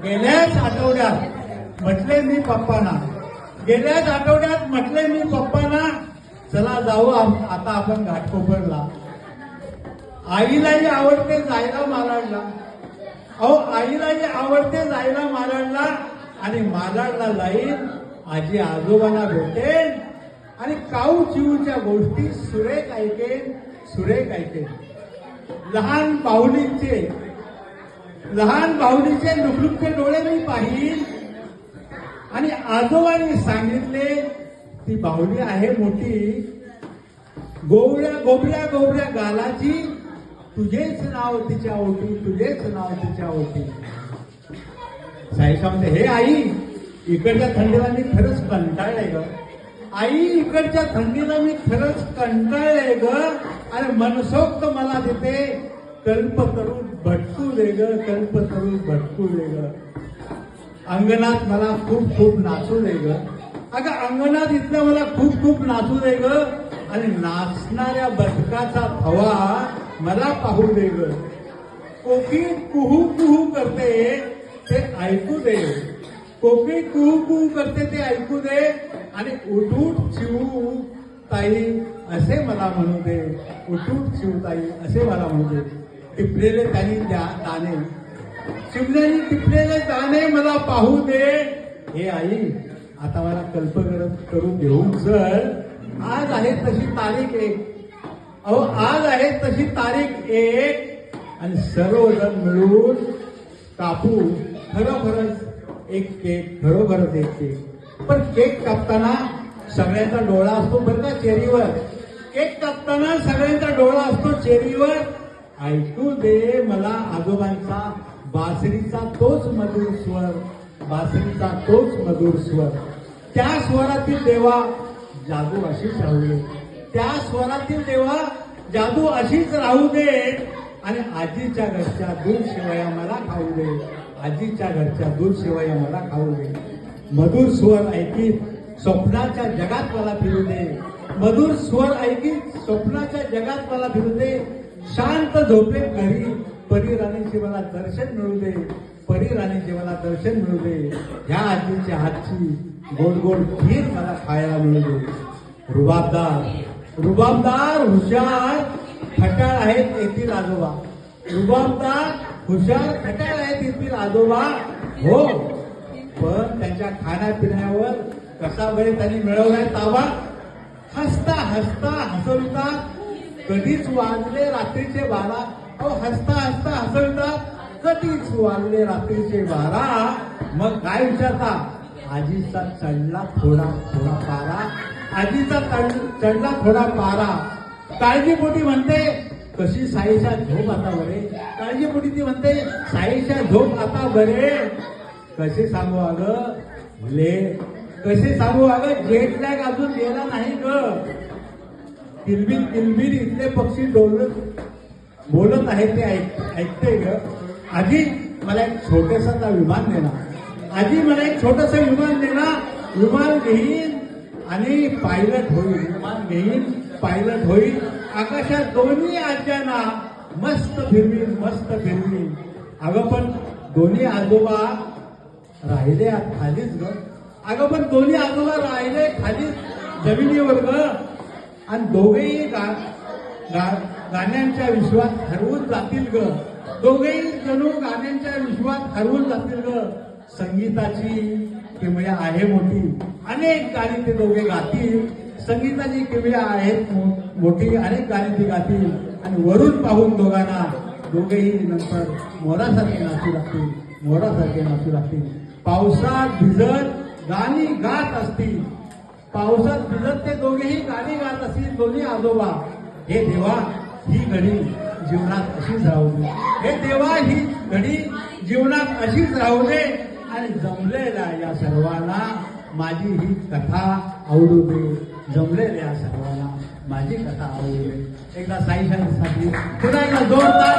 गेल्याच आठवड्यात म्हटले मी पप्पांना, गेल्याच आठवड्यात म्हटले मी पप्पांना, चला जाऊ आता आपण घाटकोपरला. आईलाही आवडते जायला मालाडला. अहो आईलाही आवडते जायला मालाडला आणि मालाडला जाईल आजी आजोबांना भेटेन आणि काऊ चिऊच्या गोष्टी सुरेख ऐकेन, सुरेख ऐकेन. लहान बाहुलीचे लुकलुकते डोळे मी पाहीन आणि आजोबांनी सांगितले ती बाहुली आहे मोठी, गोबऱ्या गालाची, तुझेच नाव तिच्या ओटी, तुझेच नाव तिच्या ओटी. साईशा म्हणते, हे आई इकडच्या थंडीला मी खरंच कंटाळलंय ग. आई इकडच्या थंडीला मी खरंच कंटाळलंय ग आणि मनसोक्त मला देते कल्पतरू भटकू दे ग, कल्पतरू भटकू दे ग. अंगणात मला खूप खूप नाचू दे ग. अगं अंगणात इथलं मला खूप खूप नाचू दे ग आणि नाचणाऱ्या बदकाचा थवा मला पाहू दे ग. कोकिळ कुहू कुहू करते ते ऐकू दे, कोकिळ कुहू कुहू करते ते ऐकू दे आणि उठूट चिऊ ताई असे मला म्हणू दे, उठूट चिऊ ताई असे मला म्हणू दे. टिपलेले त्यांनी दाणे, चिमण्यानी टिपलेले दाणे मला पाहू दे. हे आई आता मला करून घेऊन चल. आज आहे तशी तारीख 1. अहो आज आहे तशी तारीख 1 आणि सर्वजण मिळून कापू खरोखरच एक केक, खरोखरच एक केक. पण केक कापताना सगळ्यांचा डोळा असतो बरं का चेरीवर. केक कापताना सगळ्यांचा डोळा असतो चेरीवर. ऐकू दे मला आजोबांचा बासरीचा तोच मधुर स्वर, बासरीचा तोच मधुर स्वर. त्या स्वरातील देवा जादू अशीच राहू दे, त्या स्वरातील देवा जादू अशीच राहू दे आणि आजीच्या घरच्या दूध शिवाया मला खाऊ दे, आजीच्या घरच्या दूध शिवाया मला खाऊ दे. मधुर स्वर ऐकीत स्वप्नाच्या जगात मला फिरू दे, मधुर स्वर ऐकीत स्वप्नाच्या जगात मला फिरू दे. शांत झोपे घरी परीराणीचे मला दर्शन मिळू दे, परीराणीचे मला दर्शन मिळू दे. ह्या आजीच्या हातची गोड गोड खीर मला खायला मिळू दे. रुबाबदार हुशार खट्याळ आहेत येथील आजोबा, रुबाबदार हुशार खट्याळ आहेत येथील आजोबा. हो पण त्यांच्या खाण्यापिण्यावर कसा वेळ त्यांनी मिळवलाय ताबा. हसता हसता हसवतात कधीच वाजले रात्रीचे 12. अहो हसता हसता हसवतात कधीच वाजले रात्रीचे 12. मग काय विचारता, आजीचा चढला थोडा थोडा पारा, आजीचा चढला थोडा पारा. काळजीपोटी म्हणते कशी साईशा झोप आता बरे, काळजीपोटी ती म्हणते साईशा झोप आता बरे. कसे सांगू अगं ले, कसे सांगू अगं जेट लॅग अजून गेला नाही ग. किलबिल किलबिल इथले पक्षी बोलत आहे ते ऐकते ग. आजी मला एक छोटंसं विमान देणार, आजी मला एक छोटंसं विमान देणार. विमान घेईन आणि पायलट होईल, विमान घेईन पायलट होईल. आकाशात दोन्ही आज्यांना मस्त फिरवीन, मस्त फिरवीन. अगं पण दोन्ही आजोबा राहिले खालीच ग. अगं पण दोन्ही आजोबा राहिले खालीच जमिनीवर ग. आणि दोघेही गाण्यांच्या विश्वात हरवून जातील ग, दोघेही जणू गाण्यांच्या विश्वात हरवून जातील ग. संगीताची किमया आहे मोठी, अनेक गाणी ते दोघे गातील. संगीताची किमया आहेत मोठी, अनेक गाणी ते गातील. आणि वरून पाहून दोघांना दोघेही नंतर मोरासारखे नाचू लागतील, मोरासारखे नाचू लागतील. पावसात भिजत गाणी गात असतील, पावसात भिजत ते दोघेही गाणी गात असतील दोन्ही आजोबा. हे देवा ही घडी जीवनात अशीच राहू दे, हे देवा ही घडी जीवनात अशीच राहू दे. आणि जमलेल्या या सर्वांना माझी ही कथा आवडू दे, जमलेल्या सर्वांना माझी कथा आवडू दे. एकदा साईशांसाठी पुन्हा एकदा जोरदार